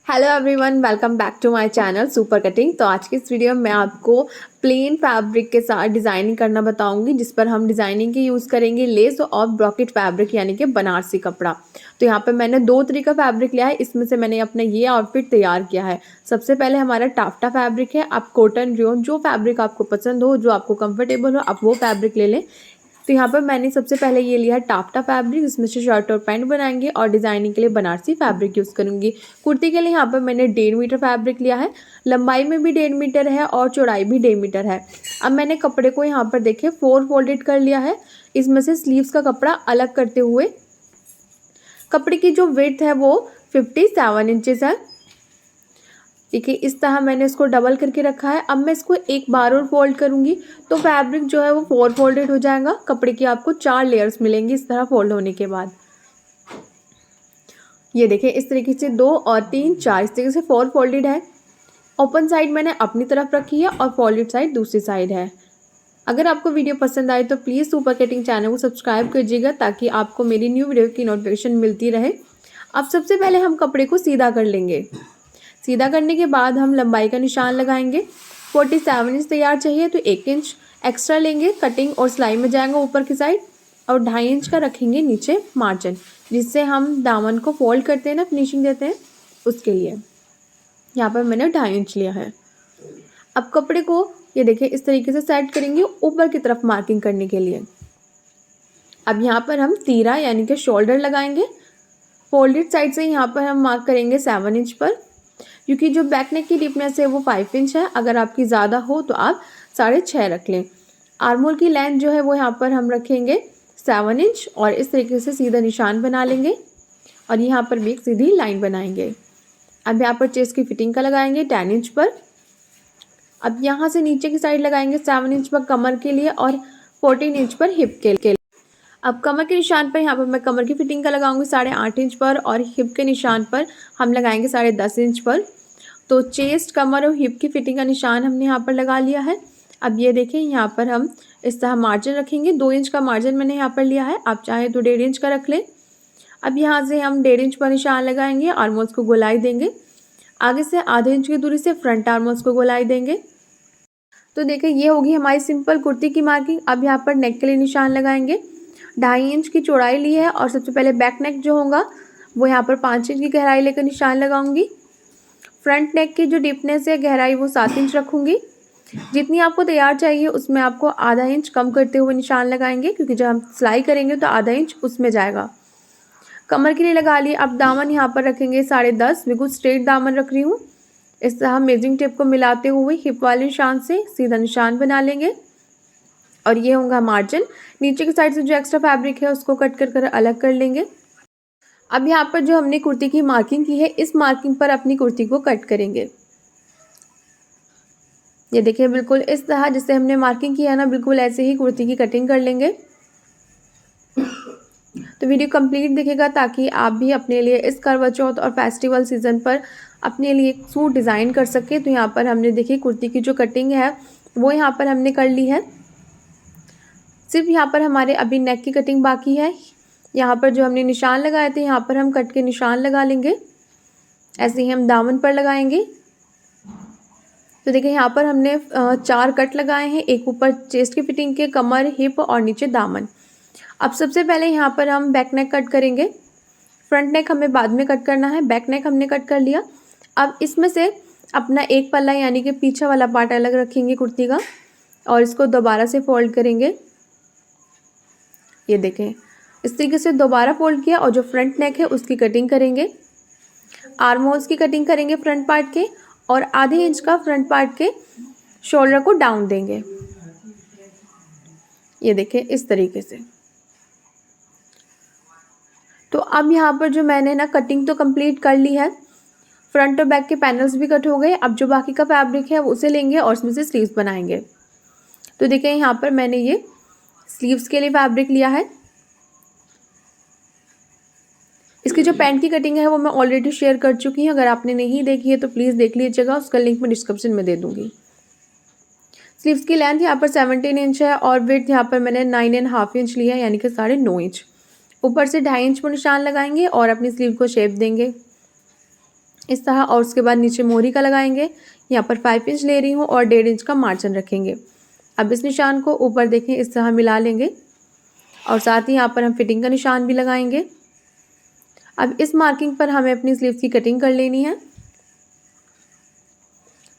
Hello everyone, welcome back to my channel super cutting. तो आज की इस वीडियो में मैं आपको प्लेन फैब्रिक के साथ डिज़ाइनिंग करना बताऊंगी, जिस पर हम डिज़ाइनिंग के यूज़ करेंगे लेस और ब्रॉकेट फैब्रिक यानी कि बनारसी कपड़ा। तो यहाँ पे मैंने 2 तरीका फैब्रिक लिया है, इसमें से मैंने अपना ये आउटफिट तैयार किया है। सबसे पहले हमारा टाफ्टा फैब्रिक है। आप कॉटन, रियोन, जो फैब्रिक आपको पसंद हो, जो आपको कंफर्टेबल हो, आप वो फैब्रिक ले लें। तो यहाँ पर मैंने सबसे पहले ये लिया है टाफ्टा फैब्रिक, इसमें से शर्ट और पैंट बनाएंगे और डिज़ाइनिंग के लिए बनारसी फैब्रिक यूज़ करूँगी। कुर्ती के लिए यहाँ पर मैंने 1.5 मीटर फैब्रिक लिया है। लंबाई में भी 1.5 मीटर है और चौड़ाई भी 1.5 मीटर है। अब मैंने कपड़े को यहाँ पर देखिए 4 फोल्डेड कर लिया है। इसमें से स्लीव्स का कपड़ा अलग करते हुए कपड़े की जो विड्थ है वो 57 इंचेस है। देखिए इस तरह मैंने इसको डबल करके रखा है। अब मैं इसको एक बार और फोल्ड करूंगी तो फैब्रिक जो है वो 4 फोल्डेड हो जाएगा। कपड़े की आपको 4 लेयर्स मिलेंगी इस तरह फोल्ड होने के बाद। ये देखिए इस तरीके से 2 और 3 4 इस तरीके से 4 फोल्डेड है। ओपन साइड मैंने अपनी तरफ रखी है और फोल्डेड साइड दूसरी साइड है। अगर आपको वीडियो पसंद आए तो प्लीज़ सुपर कटिंग चैनल को सब्सक्राइब कीजिएगा ताकि आपको मेरी न्यू वीडियो की नोटिफिकेशन मिलती रहे। अब सबसे पहले हम कपड़े को सीधा कर लेंगे। सीधा करने के बाद हम लंबाई का निशान लगाएंगे। 47 इंच तैयार चाहिए तो 1 इंच एक्स्ट्रा लेंगे। कटिंग और सिलाई में जाएंगे ऊपर की साइड और 2.5 इंच का रखेंगे नीचे मार्जिन, जिससे हम दामन को फोल्ड करते हैं ना, फिनिशिंग देते हैं, उसके लिए यहाँ पर मैंने 2.5 इंच लिया है। अब कपड़े को ये देखिए इस तरीके से सेट करेंगे ऊपर की तरफ मार्किंग करने के लिए। अब यहाँ पर हम तीरा यानी कि शोल्डर लगाएंगे। फोल्डेड साइड से यहाँ पर हम मार्क करेंगे 7 इंच पर, क्योंकि जो बैक नेक की डीपनेस है वो 5 इंच है। अगर आपकी ज़्यादा हो तो आप 6.5 रख लें। आर्मोल की लेंथ जो है वो यहाँ पर हम रखेंगे 7 इंच और इस तरीके से सीधा निशान बना लेंगे और यहाँ पर भी एक सीधी लाइन बनाएंगे। अब यहाँ पर चेस्ट की फिटिंग का लगाएंगे 10 इंच पर। अब यहाँ से नीचे की साइड लगाएंगे 7 इंच पर कमर के लिए और 14 इंच पर हिप के लिए। अब कमर के निशान पर यहाँ पर मैं कमर की फिटिंग का लगाऊंगी 8.5 इंच पर और हिप के निशान पर हम लगाएंगे 10.5 इंच पर। तो चेस्ट, कमर और हिप की फिटिंग का निशान हमने यहाँ पर लगा लिया है। अब ये देखें यहाँ पर हम इस तरह मार्जिन रखेंगे। 2 इंच का मार्जिन मैंने यहाँ पर लिया है, आप चाहे तो 1.5 इंच का रख लें। अब यहाँ से हम 1.5 इंच पर निशान लगाएंगे, आर्मोल्स को गोलाई देंगे। आगे से आधे इंच की दूरी से फ्रंट आर्मोल्स को गोलाई देंगे। तो देखिए ये होगी हमारी सिंपल कुर्ती की मार्किंग। अब यहाँ पर नेक के लिए निशान लगाएंगे। 2.5 इंच की चौड़ाई ली है और सबसे पहले बैक नेक जो होगा वो यहाँ पर 5 इंच की गहराई लेकर निशान लगाऊंगी। फ्रंट नेक की जो डीपनेस है, गहराई, वो 7 इंच रखूंगी। जितनी आपको तैयार चाहिए उसमें आपको आधा इंच कम करते हुए निशान लगाएंगे, क्योंकि जब हम सिलाई करेंगे तो आधा इंच उसमें जाएगा। कमर के लिए लगा लिए। अब दामन यहाँ पर रखेंगे 10.5, बिल्कुल स्ट्रेट दामन रख रही हूँ। इस तरह मेजरिंग टेप को मिलाते हुए हिप वाले निशान से सीधा निशान बना लेंगे और ये होगा मार्जिन। नीचे की साइड से जो एक्स्ट्रा फैब्रिक है उसको कट कर अलग कर लेंगे। अब यहाँ पर जो हमने कुर्ती की मार्किंग की है, इस मार्किंग पर अपनी कुर्ती को कट करेंगे। ये देखिए बिल्कुल इस तरह जिससे हमने मार्किंग किया है ना, बिल्कुल ऐसे ही कुर्ती की कटिंग कर लेंगे। तो वीडियो कंप्लीट दिखेगा ताकि आप भी अपने लिए इस करवा चौथ और फेस्टिवल सीजन पर अपने लिए एक सूट डिज़ाइन कर सके। तो यहाँ पर हमने देखिए कुर्ती की जो कटिंग है वो यहाँ पर हमने कर ली है। सिर्फ यहाँ पर हमारे अभी नेक की कटिंग बाकी है। यहाँ पर जो हमने निशान लगाए थे यहाँ पर हम कट के निशान लगा लेंगे। ऐसे ही हम दामन पर लगाएंगे। तो देखिए यहाँ पर हमने 4 कट लगाए हैं, एक ऊपर चेस्ट की फिटिंग के, कमर, हिप और नीचे दामन। अब सबसे पहले यहाँ पर हम बैक नेक कट करेंगे। फ्रंट नेक हमें बाद में कट करना है, बैक नेक हमने कट कर लिया। अब इसमें से अपना एक पल्ला यानी कि पीछे वाला पार्ट अलग रखेंगे कुर्ती का और इसको दोबारा से फोल्ड करेंगे। ये देखें इस तरीके से दोबारा फोल्ड किया और जो फ्रंट नेक है उसकी कटिंग करेंगे। आर्म होल्स की कटिंग करेंगे फ्रंट पार्ट के और आधे इंच का फ्रंट पार्ट के शोल्डर को डाउन देंगे। ये देखें इस तरीके से। तो अब यहाँ पर जो मैंने ना कटिंग तो कंप्लीट कर ली है, फ्रंट और बैक के पैनल्स भी कट हो गए। अब जो बाकी का फैब्रिक है वो उसे लेंगे और उसमें से स्लीव्स बनाएंगे। तो देखिए यहाँ पर मैंने ये स्लीव्स के लिए फैब्रिक लिया है। इसकी जो पैंट की कटिंग है वो मैं ऑलरेडी शेयर कर चुकी हूँ, अगर आपने नहीं देखी है तो प्लीज़ देख लीजिएगा, उसका लिंक मैं डिस्क्रिप्शन में दे दूँगी। स्लीव्स की लेंथ यहाँ पर 17 इंच है और विड्थ यहाँ पर मैंने 9.5 इंच लिया है, यानी कि 9.5 इंच। ऊपर से 2.5 इंच पर निशान लगाएंगे और अपनी स्लीव को शेप देंगे। इस तरह, और उसके बाद नीचे मोहरी का लगाएंगे। यहाँ पर 5 इंच ले रही हूँ और 1.5 इंच का मार्जिन रखेंगे। अब इस निशान को ऊपर देखें इस तरह मिला लेंगे और साथ ही यहाँ पर हम फिटिंग का निशान भी लगाएंगे। अब इस मार्किंग पर हमें अपनी स्लीव्स की कटिंग कर लेनी है।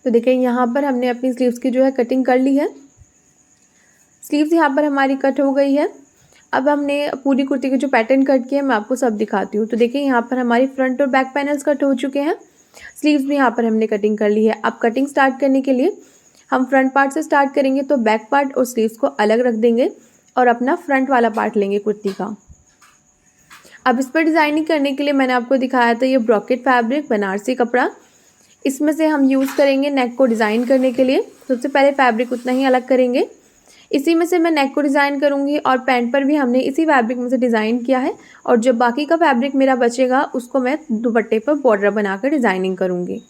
तो देखिए यहाँ पर हमने अपनी स्लीव्स की जो है कटिंग कर ली है। स्लीव्स यहाँ पर हमारी कट हो गई है। अब हमने पूरी कुर्ती की जो पैटर्न कट किया है मैं आपको सब दिखाती हूँ। तो देखिए यहाँ पर हमारी फ्रंट और बैक पैनल्स कट हो चुके हैं। स्लीव्स भी यहाँ पर हमने कटिंग कर ली है। अब कटिंग स्टार्ट करने के लिए हम फ्रंट पार्ट से स्टार्ट करेंगे, तो बैक पार्ट और स्लीव्स को अलग रख देंगे और अपना फ्रंट वाला पार्ट लेंगे कुर्ती का। अब इस पर डिज़ाइनिंग करने के लिए मैंने आपको दिखाया था ये ब्रॉकेट फैब्रिक, बनारसी कपड़ा। इसमें से हम यूज़ करेंगे नेक को डिज़ाइन करने के लिए। सबसे पहले फैब्रिक उतना ही अलग करेंगे, इसी में से मैं नेक को डिज़ाइन करूँगी और पैंट पर भी हमने इसी फैब्रिक में से डिज़ाइन किया है। और जब बाकी का फैब्रिक मेरा बचेगा उसको मैं दुपट्टे पर बॉर्डर बनाकर डिज़ाइनिंग करूँगी।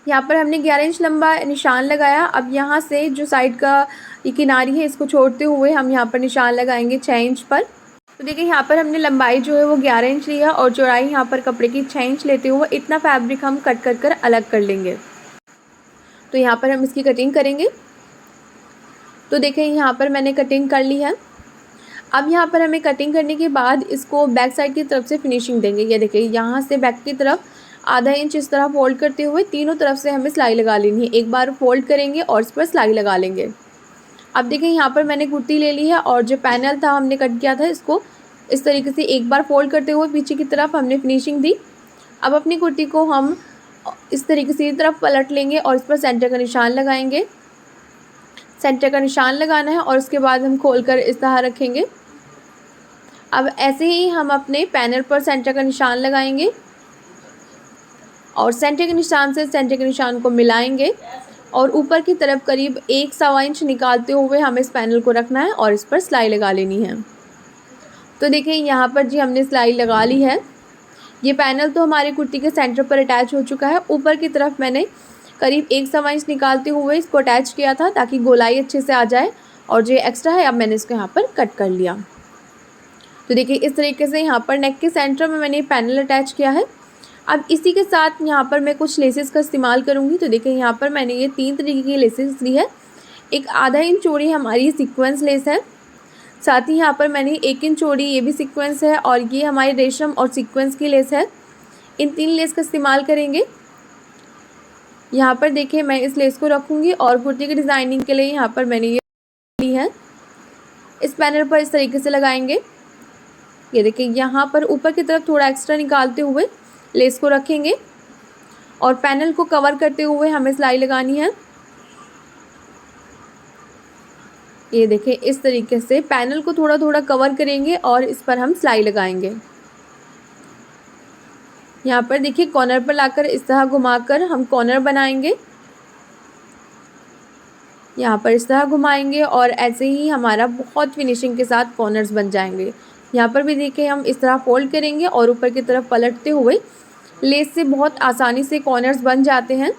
यहाँ पर हमने 11 इंच लंबा निशान लगाया। अब यहाँ से जो साइड का ये किनारी है इसको छोड़ते हुए हम यहाँ पर निशान लगाएंगे 6 इंच पर। तो देखिए यहाँ पर हमने लंबाई जो है वो 11 इंच लिया और चौड़ाई यहाँ पर कपड़े की 6 इंच लेते हुए इतना फैब्रिक हम कट कर अलग कर लेंगे। तो यहाँ पर हम इसकी कटिंग करेंगे। तो देखिए यहाँ पर मैंने कटिंग कर ली है। अब यहाँ पर हमें कटिंग करने के बाद इसको बैक साइड की तरफ से फिनिशिंग देंगे। ये देखिए यहाँ से बैक की तरफ आधा इंच इस तरह फोल्ड करते हुए तीनों तरफ से हमें सिलाई लगा लेनी है। एक बार फोल्ड करेंगे और इस पर सिलाई लगा लेंगे। अब देखिए यहाँ पर मैंने कुर्ती ले ली है और जो पैनल था हमने कट किया था इसको इस तरीके से एक बार फोल्ड करते हुए पीछे की तरफ हमने फिनिशिंग दी। अब अपनी कुर्ती को हम इस तरीके से तरफ पलट लेंगे और इस पर सेंटर का निशान लगाएंगे। सेंटर का निशान लगाना है और उसके बाद हम खोलकर इस तरह रखेंगे। अब ऐसे ही हम अपने पैनल पर सेंटर का निशान लगाएंगे और सेंटर के निशान से सेंटर के निशान को मिलाएंगे और ऊपर की तरफ करीब 1-1.25 इंच निकालते हुए हमें इस पैनल को रखना है और इस पर सिलाई लगा लेनी है। तो देखिए यहाँ पर जी हमने सिलाई लगा ली है। ये पैनल तो हमारी कुर्ती के सेंटर पर अटैच हो चुका है। ऊपर की तरफ मैंने करीब 1-1.25 इंच निकालते हुए इसको अटैच किया था ताकि गोलाई अच्छे से आ जाए और जो एक्स्ट्रा है अब मैंने इसको यहाँ पर कट कर लिया। तो देखिए इस तरीके से यहाँ पर नेक के सेंटर में मैंने पैनल अटैच किया है। अब इसी के साथ यहाँ पर मैं कुछ लेसेस का इस्तेमाल करूँगी। तो देखिए यहाँ पर मैंने ये 3 तरीके की लेसेस ली है। एक आधा इंच चौड़ी हमारी सीक्वेंस लेस है, साथ ही यहाँ पर मैंने 1 इंच चौड़ी ये भी सीक्वेंस है और ये हमारी रेशम और सीक्वेंस की लेस है। इन 3 लेस का इस्तेमाल करेंगे। यहाँ पर देखिए मैं इस लेस को रखूँगी और कुर्ती की डिज़ाइनिंग के लिए यहाँ पर मैंने ये ली है। इस पैनल पर इस तरीके से लगाएंगे। ये देखिए यहाँ पर ऊपर की तरफ थोड़ा एक्स्ट्रा निकालते हुए लेस को रखेंगे और पैनल को कवर करते हुए हमें सिलाई लगानी है। ये देखिए इस तरीके से पैनल को थोड़ा थोड़ा कवर करेंगे और इस पर हम सिलाई लगाएंगे। यहाँ पर देखिए कॉर्नर पर लाकर इस तरह घुमाकर हम कॉर्नर बनाएंगे। यहाँ पर इस तरह घुमाएंगे और ऐसे ही हमारा बहुत फिनिशिंग के साथ कॉर्नर्स बन जाएंगे। यहाँ पर भी देखिए हम इस तरह फोल्ड करेंगे और ऊपर की तरफ पलटते हुए लेस से बहुत आसानी से कॉर्नर्स बन जाते हैं।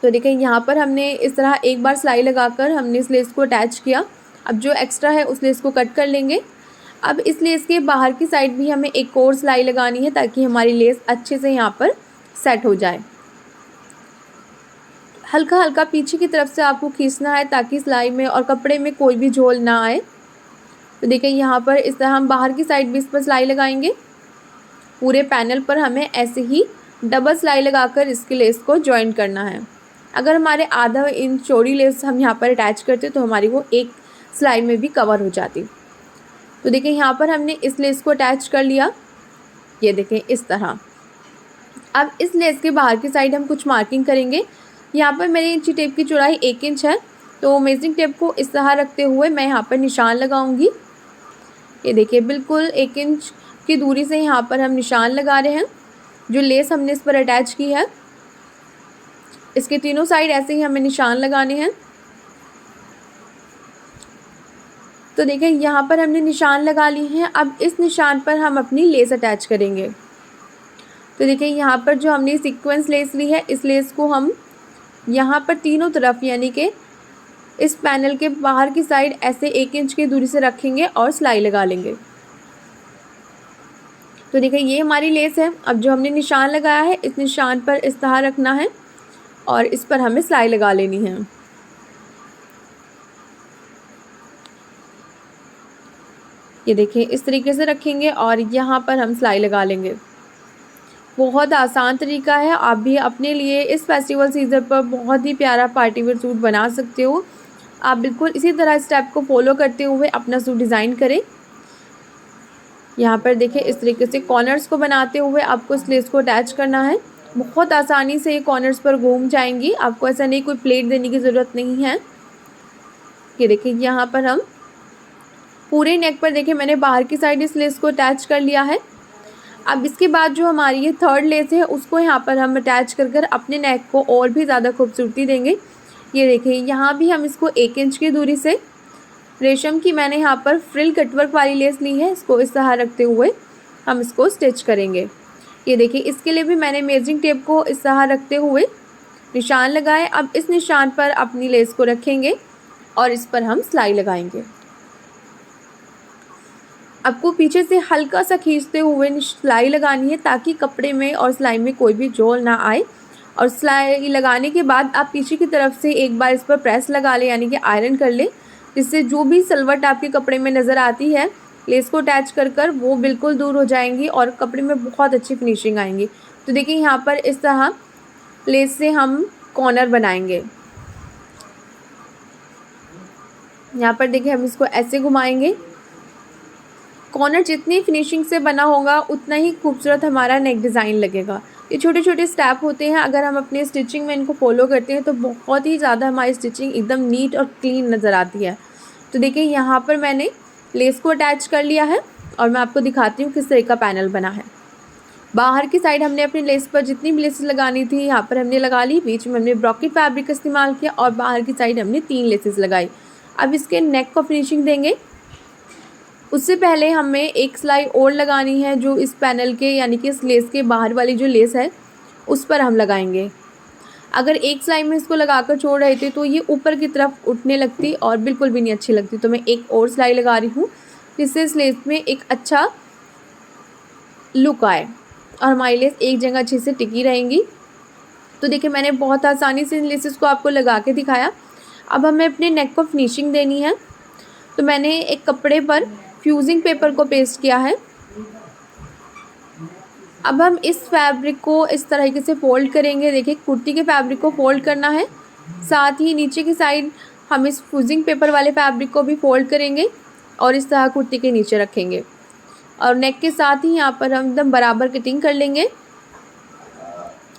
तो देखिए यहाँ पर हमने इस तरह एक बार सिलाई लगाकर हमने इस लेस को अटैच किया। अब जो एक्स्ट्रा है उस लेस को कट कर लेंगे। अब इस लेस के बाहर की साइड भी हमें एक और सिलाई लगानी है ताकि हमारी लेस अच्छे से यहाँ पर सेट हो जाए। हल्का हल्का पीछे की तरफ से आपको खींचना है ताकि सिलाई में और कपड़े में कोई भी झोल ना आए। तो देखिए यहाँ पर इस तरह हम बाहर की साइड भी इस पर सिलाई लगाएंगे। पूरे पैनल पर हमें ऐसे ही डबल सिलाई लगाकर इसके लेस को जॉइन करना है। अगर हमारे आधा इंच चौड़ी लेस हम यहाँ पर अटैच करते तो हमारी वो एक सिलाई में भी कवर हो जाती। तो देखिए यहाँ पर हमने इस लेस को अटैच कर लिया। ये देखें इस तरह। अब इस लेस के बाहर की साइड हम कुछ मार्किंग करेंगे। यहाँ पर मेरी इंची टेप की चौड़ाई 1 इंच है, तो मेजरिंग टेप को इस तरह रखते हुए मैं यहाँ पर निशान लगाऊंगी। ये देखिए बिल्कुल 1 इंच की दूरी से यहाँ पर हम निशान लगा रहे हैं। जो लेस हमने इस पर अटैच की है इसके तीनों साइड ऐसे ही हमें निशान लगाने हैं। तो देखिए यहाँ पर हमने निशान लगा लिए हैं। अब इस निशान पर हम अपनी लेस अटैच करेंगे। तो देखिए यहाँ पर जो हमने सीक्वेंस लेस ली है इस लेस को हम यहाँ पर तीनों तरफ यानी कि इस पैनल के बाहर की साइड ऐसे 1 इंच की दूरी से रखेंगे और सिलाई लगा लेंगे। तो देखिए ये हमारी लेस है। अब जो हमने निशान लगाया है इस निशान पर इस तरह रखना है और इस पर हमें सिलाई लगा लेनी है। ये देखिए इस तरीके से रखेंगे और यहाँ पर हम सिलाई लगा लेंगे। बहुत आसान तरीका है, आप भी अपने लिए इस फेस्टिवल सीज़न पर बहुत ही प्यारा पार्टी वेयर सूट बना सकते हो। आप बिल्कुल इसी तरह स्टेप को फॉलो करते हुए अपना सूट डिज़ाइन करें। यहाँ पर देखिए इस तरीके से कॉर्नर्स को बनाते हुए आपको इस लेस को अटैच करना है। बहुत आसानी से ये कॉर्नर्स पर घूम जाएंगी, आपको ऐसा नहीं कोई प्लेट देने की ज़रूरत नहीं है। ये देखिए यहाँ पर हम पूरे नेक पर देखिए मैंने बाहर की साइड इस लेस को अटैच कर लिया है। अब इसके बाद जो हमारी ये थर्ड लेस है उसको यहाँ पर हम अटैच कर कर अपने नेक को और भी ज़्यादा खूबसूरती देंगे। ये देखिए यहाँ भी हम इसको 1 इंच की दूरी से रेशम की मैंने यहाँ पर फ्रिल कटवर्क वाली लेस ली है, इसको इस तरह रखते हुए हम इसको स्टिच करेंगे। ये देखिए इसके लिए भी मैंने मेजरिंग टेप को इस तरह रखते हुए निशान लगाए। अब इस निशान पर अपनी लेस को रखेंगे और इस पर हम सिलाई लगाएंगे। आपको पीछे से हल्का सा खींचते हुए सिलाई लगानी है ताकि कपड़े में और सिलाई में कोई भी जोड़ ना आए। और सिलाई लगाने के बाद आप पीछे की तरफ से एक बार इस पर प्रेस लगा लें, यानी कि आयरन कर लें, जिससे जो भी सलवट आपके कपड़े में नज़र आती है लेस को अटैच कर कर वो बिल्कुल दूर हो जाएंगी और कपड़े में बहुत अच्छी फिनिशिंग आएंगी। तो देखिए यहाँ पर इस तरह लेस से हम कॉर्नर बनाएंगे। यहाँ पर देखिए हम इसको ऐसे घुमाएंगे। कॉर्नर जितनी फिनिशिंग से बना होगा उतना ही खूबसूरत हमारा नेक डिज़ाइन लगेगा। ये छोटे छोटे स्टेप होते हैं, अगर हम अपने स्टिचिंग में इनको फॉलो करते हैं तो बहुत ही ज़्यादा हमारी स्टिचिंग एकदम नीट और क्लीन नज़र आती है। तो देखिए यहाँ पर मैंने लेस को अटैच कर लिया है और मैं आपको दिखाती हूँ किस तरह का पैनल बना है। बाहर की साइड हमने अपनी लेस पर जितनी भी लेसेस लगानी थी यहाँ पर हमने लगा ली। बीच में हमने ब्रॉकेट फैब्रिक का इस्तेमाल किया और बाहर की साइड हमने 3 लेसेस लगाई। अब इसके नेक को फिनिशिंग देंगे। उससे पहले हमें एक सिलाई और लगानी है जो इस पैनल के यानी कि इस लेस के बाहर वाली जो लेस है उस पर हम लगाएंगे। अगर एक सिलाई में इसको लगाकर छोड़ रहे थे तो ये ऊपर की तरफ उठने लगती और बिल्कुल भी नहीं अच्छी लगती। तो मैं एक और सिलाई लगा रही हूँ जिससे इस लेस में एक अच्छा लुक आए और हमारी लेस एक जगह अच्छे से टिकी रहेंगी। तो देखिए मैंने बहुत आसानी से इन लेसेस को आपको लगा के दिखाया। अब हमें अपने नेक को फिनिशिंग देनी है। तो मैंने एक कपड़े पर फ्यूजिंग पेपर को पेस्ट किया है। अब हम इस फैब्रिक को इस तरीके से फोल्ड करेंगे। देखिए कुर्ती के फैब्रिक को फोल्ड करना है, साथ ही नीचे की साइड हम इस फ्यूजिंग पेपर वाले फैब्रिक को भी फोल्ड करेंगे और इस तरह कुर्ती के नीचे रखेंगे और नेक के साथ ही यहाँ पर हम एकदम बराबर कटिंग कर लेंगे।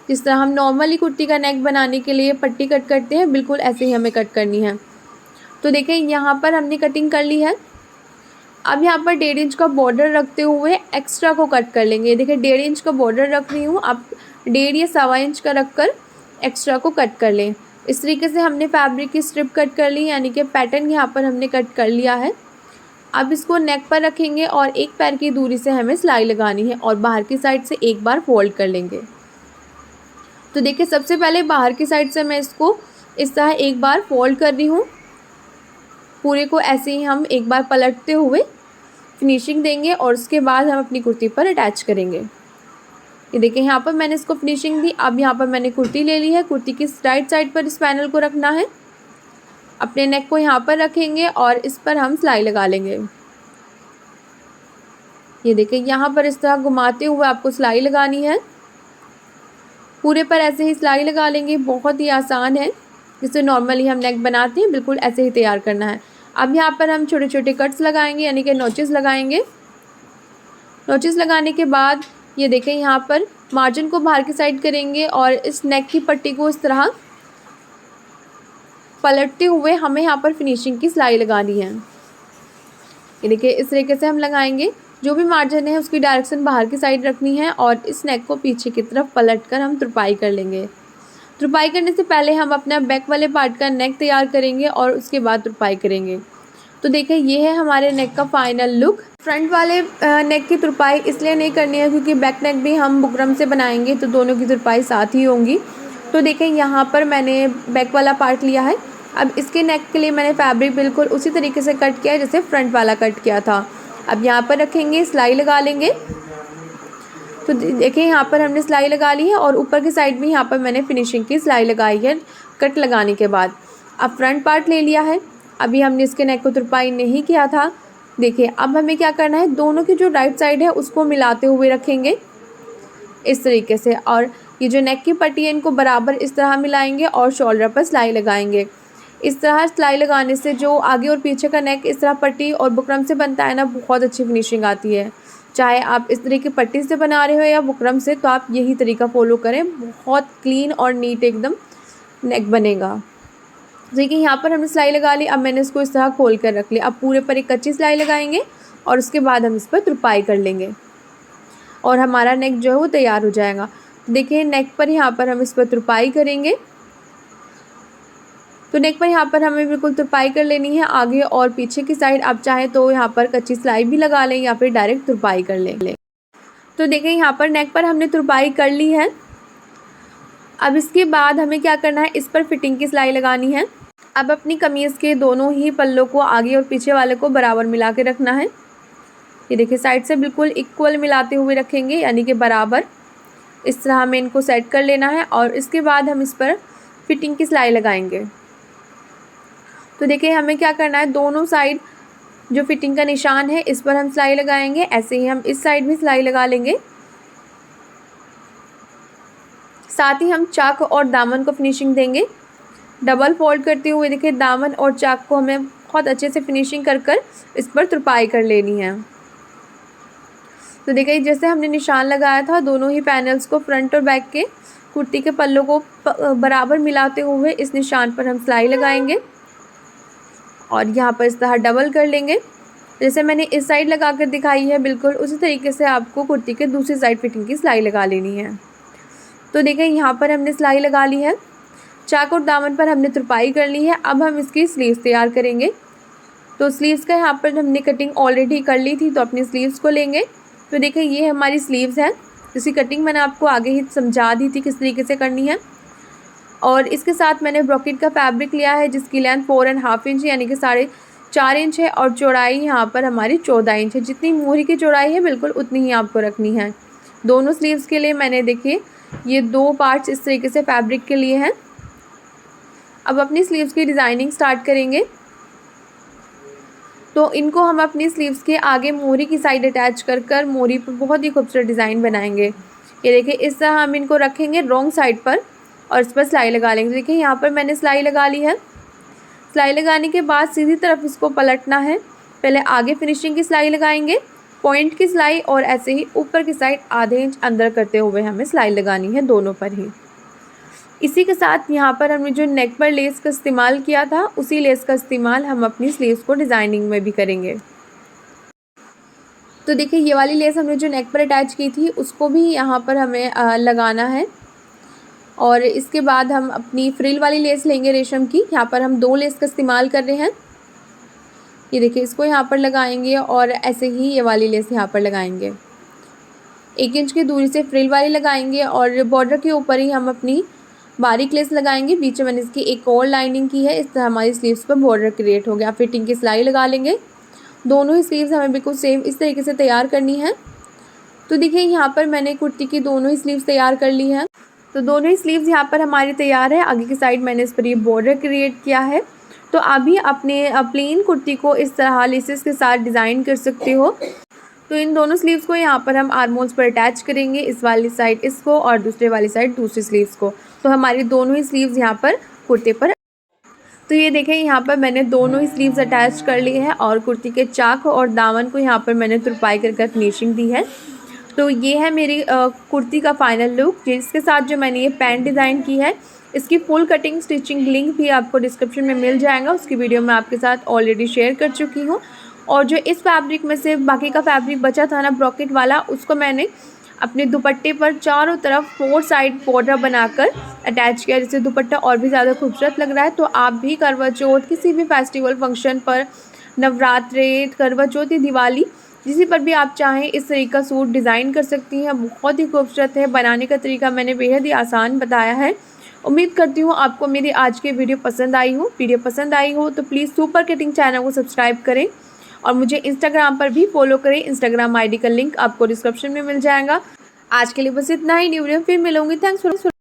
जिस तरह हम नॉर्मली कुर्ती का नेक बनाने के लिए पट्टी कट करते हैं बिल्कुल ऐसे ही हमें कट करनी है। तो देखिए यहाँ पर हमने कटिंग कर ली है। अब यहाँ पर 1.5 इंच का बॉर्डर रखते हुए एक्स्ट्रा को कट कर लेंगे। देखिए 1.5 इंच का बॉर्डर रख रही हूँ, आप 1.5 या 1.25 इंच का रख कर एक्स्ट्रा को कट कर लें। इस तरीके से हमने फैब्रिक की स्ट्रिप कट कर ली, यानी कि पैटर्न यहाँ पर हमने कट कर लिया है। अब इसको नेक पर रखेंगे और एक पैर की दूरी से हमें सिलाई लगानी है और बाहर की साइड से एक बार फोल्ड कर लेंगे। तो देखिए सबसे पहले बाहर की साइड से मैं इसको इस तरह एक बार फोल्ड कर रही हूँ। पूरे को ऐसे ही हम एक बार पलटते हुए फिनिशिंग देंगे और उसके बाद हम अपनी कुर्ती पर अटैच करेंगे। ये देखिए यहाँ पर मैंने इसको फिनिशिंग दी। अब यहाँ पर मैंने कुर्ती ले ली है। कुर्ती की राइट साइड पर इस पैनल को रखना है। अपने नेक को यहाँ पर रखेंगे और इस पर हम सिलाई लगा लेंगे। ये देखिए यहाँ पर इस तरह घुमाते हुए आपको सिलाई लगानी है। पूरे पर ऐसे ही सिलाई लगा लेंगे। बहुत ही आसान है, जिससे नॉर्मली हम नेक बनाते हैं बिल्कुल ऐसे ही तैयार करना है। अब यहाँ पर हम छोटे छोटे कट्स लगाएंगे, यानी कि नोचेस लगाएंगे। नोचेस लगाने के बाद ये देखें यहाँ पर मार्जिन को बाहर की साइड करेंगे और इस नेक की पट्टी को इस तरह पलटते हुए हमें यहाँ पर फिनिशिंग की सिलाई लगानी है। ये देखिए इस तरीके से हम लगाएंगे। जो भी मार्जिन है उसकी डायरेक्शन बाहर की साइड रखनी है और इस नेक को पीछे की तरफ पलट कर हम तुरपाई कर लेंगे। तुरपाई करने से पहले हम अपना बैक वाले पार्ट का नेक तैयार करेंगे और उसके बाद तुरपाई करेंगे। तो देखिए ये है हमारे नेक का फाइनल लुक। फ्रंट वाले नेक की तुरपाई इसलिए नहीं करनी है क्योंकि बैक नेक भी हम बुकरम से बनाएंगे तो दोनों की तुरपाई साथ ही होंगी। तो देखिए यहाँ पर मैंने बैक वाला पार्ट लिया है। अब इसके नेक के लिए मैंने फैब्रिक बिल्कुल उसी तरीके से कट किया है जैसे फ्रंट वाला कट किया था। अब यहाँ पर रखेंगे, सिलाई लगा लेंगे। तो देखिए यहाँ पर हमने सिलाई लगा ली है और ऊपर की साइड में यहाँ पर मैंने फिनिशिंग की सिलाई लगाई है कट लगाने के बाद। अब फ्रंट पार्ट ले लिया है, अभी हमने इसके नेक को तुरपाई नहीं किया था। देखिए अब हमें क्या करना है, दोनों की जो राइट साइड है उसको मिलाते हुए रखेंगे इस तरीके से, और ये जो नेक की पट्टी है इनको बराबर इस तरह मिलाएंगे और शोल्डर पर सिलाई लगाएंगे। इस तरह सिलाई लगाने से जो आगे और पीछे का नेक इस तरह पट्टी और बुकरम से बनता है ना, बहुत अच्छी फिनिशिंग आती है। चाहे आप इस तरह की पट्टी से बना रहे हो या बुकरम से, तो आप यही तरीका फॉलो करें, बहुत क्लीन और नीट एकदम नेक बनेगा। देखिए यहाँ पर हमने सिलाई लगा ली, अब मैंने इसको इस तरह खोल कर रख लिया। अब पूरे पर एक कच्ची सिलाई लगाएंगे और उसके बाद हम इस पर तुरपाई कर लेंगे और हमारा नेक जो है वो तैयार हो जाएगा। देखिए नेक पर यहाँ पर हम इस पर तुरपाई करेंगे, तो नेक पर यहाँ पर हमें बिल्कुल तुरपाई कर लेनी है आगे और पीछे की साइड। आप चाहें तो यहाँ पर कच्ची सिलाई भी लगा लें या फिर डायरेक्ट तुरपाई कर लें। तो देखिए यहाँ पर नेक पर हमने तुरपाई कर ली है। अब इसके बाद हमें क्या करना है, इस पर फिटिंग की सिलाई लगानी है। अब अपनी कमीज़ के दोनों ही पल्लों को आगे और पीछे वाले को बराबर मिला के रखना है। ये देखिए साइड से बिल्कुल इक्वल मिलाते हुए रखेंगे, यानी कि बराबर। इस तरह हमें इनको सेट कर लेना है और इसके बाद हम इस पर फिटिंग की सिलाई लगाएंगे। तो देखिए हमें क्या करना है, दोनों साइड जो फिटिंग का निशान है इस पर हम सिलाई लगाएंगे। ऐसे ही हम इस साइड भी सिलाई लगा लेंगे। साथ ही हम चाक और दामन को फिनिशिंग देंगे। डबल फोल्ड करते हुए देखिए दामन और चाक को हमें बहुत अच्छे से फिनिशिंग कर इस पर तुरपाई कर लेनी है। तो देखिए जैसे हमने निशान लगाया था, दोनों ही पैनल्स को फ्रंट और बैक के कुर्ती के पल्लों को बराबर मिलाते हुए इस निशान पर हम सिलाई लगाएंगे और यहाँ पर इस तरह डबल कर लेंगे। जैसे मैंने इस साइड लगा कर दिखाई है, बिल्कुल उसी तरीके से आपको कुर्ती के दूसरी साइड फिटिंग की सिलाई लगा लेनी है। तो देखिए यहाँ पर हमने सिलाई लगा ली है, चाक और दामन पर हमने तुरपाई कर ली है। अब हम इसकी स्लीव्स तैयार करेंगे। तो स्लीव्स का यहाँ पर हमने कटिंग ऑलरेडी कर ली थी, तो अपनी स्लीव्स को लेंगे। तो देखिए ये हमारी स्लीव्स है, इसकी कटिंग मैंने आपको आगे ही समझा दी थी किस तरीके से करनी है। और इसके साथ मैंने ब्रोकेट का फैब्रिक लिया है जिसकी लेंथ 4.5 इंच यानी कि 4.5 इंच है और चौड़ाई यहाँ पर हमारी 14 इंच है। जितनी मोहरी की चौड़ाई है बिल्कुल उतनी ही आपको रखनी है। दोनों स्लीव्स के लिए मैंने देखिए ये 2 पार्ट्स इस तरीके से फैब्रिक के लिए हैं। अब अपनी स्लीव्स की डिज़ाइनिंग स्टार्ट करेंगे। तो इनको हम अपनी स्लीव्स के आगे मोहरी की साइड अटैच कर मोहरी पर बहुत ही खूबसूरत डिज़ाइन बनाएंगे। ये देखिए इस तरह हम इनको रखेंगे रॉन्ग साइड पर और इस पर सिलाई लगा लेंगे। देखिए यहाँ पर मैंने सिलाई लगा ली है। सिलाई लगाने के बाद सीधी तरफ इसको पलटना है। पहले आगे फिनिशिंग की सिलाई लगाएंगे, पॉइंट की सिलाई, और ऐसे ही ऊपर की साइड आधे इंच अंदर करते हुए हमें सिलाई लगानी है दोनों पर ही। इसी के साथ यहाँ पर हमने जो नेक पर लेस का इस्तेमाल किया था, उसी लेस का इस्तेमाल हम अपनी स्लीव्स को डिज़ाइनिंग में भी करेंगे। तो देखिए ये वाली लेस हमने जो नेक पर अटैच की थी उसको भी यहाँ पर हमें लगाना है। और इसके बाद हम अपनी फ्रिल वाली लेस लेंगे रेशम की। यहाँ पर हम 2 लेस का इस्तेमाल कर रहे हैं। ये देखिए इसको यहाँ पर लगाएंगे और ऐसे ही ये वाली लेस यहाँ पर लगाएंगे। 1 इंच की दूरी से फ्रिल वाली लगाएंगे और बॉर्डर के ऊपर ही हम अपनी बारीक लेस लगाएंगे। बीच में मैंने इसकी एक और लाइनिंग की है। इस तरह हमारी स्लीव्स पर बॉर्डर क्रिएट हो गया। फिटिंग की सिलाई लगा लेंगे। दोनों ही स्लीव्स हमें बिल्कुल सेम इस तरीके से तैयार करनी है। तो देखिए यहाँ पर मैंने कुर्ती की दोनों ही स्लीव्स तैयार कर ली हैं। तो दोनों ही स्लीव्स यहाँ पर हमारी तैयार है। आगे की साइड मैंने इस पर ये बॉर्डर क्रिएट किया है। तो अभी अपने प्लेन कुर्ती को इस तरह लेसेस के साथ डिज़ाइन कर सकते हो। तो इन दोनों स्लीव्स को यहाँ पर हम आर्म होल्स पर अटैच करेंगे, इस वाली साइड इसको और दूसरे वाली साइड दूसरी स्लीव्स को। तो हमारी दोनों ही स्लीव्स यहाँ पर कुर्ते पर। तो ये देखें यहाँ पर मैंने दोनों ही स्लीव्स अटैच कर ली है और कुर्ती के चाक और दामन को यहाँ पर मैंने तुरपाई कर फिनिशिंग दी है। तो ये है मेरी कुर्ती का फाइनल लुक, जिसके साथ जो मैंने ये पैंट डिज़ाइन की है। इसकी फुल कटिंग स्टिचिंग लिंक भी आपको डिस्क्रिप्शन में मिल जाएगा। उसकी वीडियो मैं आपके साथ ऑलरेडी शेयर कर चुकी हूँ। और जो इस फैब्रिक में से बाकी का फैब्रिक बचा था ना ब्रॉकेट वाला, उसको मैंने अपने दुपट्टे पर चारों तरफ 4 साइड बॉर्डर बनाकर अटैच किया, जिससे दुपट्टा और भी ज़्यादा खूबसूरत लग रहा है। तो आप भी करवा चौथ, किसी भी फेस्टिवल फंक्शन पर, नवरात्रे, करवा चौथ, दिवाली, जिसी पर भी आप चाहें इस तरीके का सूट डिज़ाइन कर सकती हैं। बहुत ही खूबसूरत है। बनाने का तरीका मैंने बेहद ही आसान बताया है। उम्मीद करती हूँ आपको मेरी आज की वीडियो पसंद आई हो। वीडियो पसंद आई हो तो प्लीज़ सुपर कटिंग चैनल को सब्सक्राइब करें और मुझे इंस्टाग्राम पर भी फॉलो करें। इंस्टाग्राम आईडी का लिंक आपको डिस्क्रिप्शन में मिल जाएगा। आज के लिए बस इतना ही। न्यू वीडियो फिर मिलूंगी। Thanks for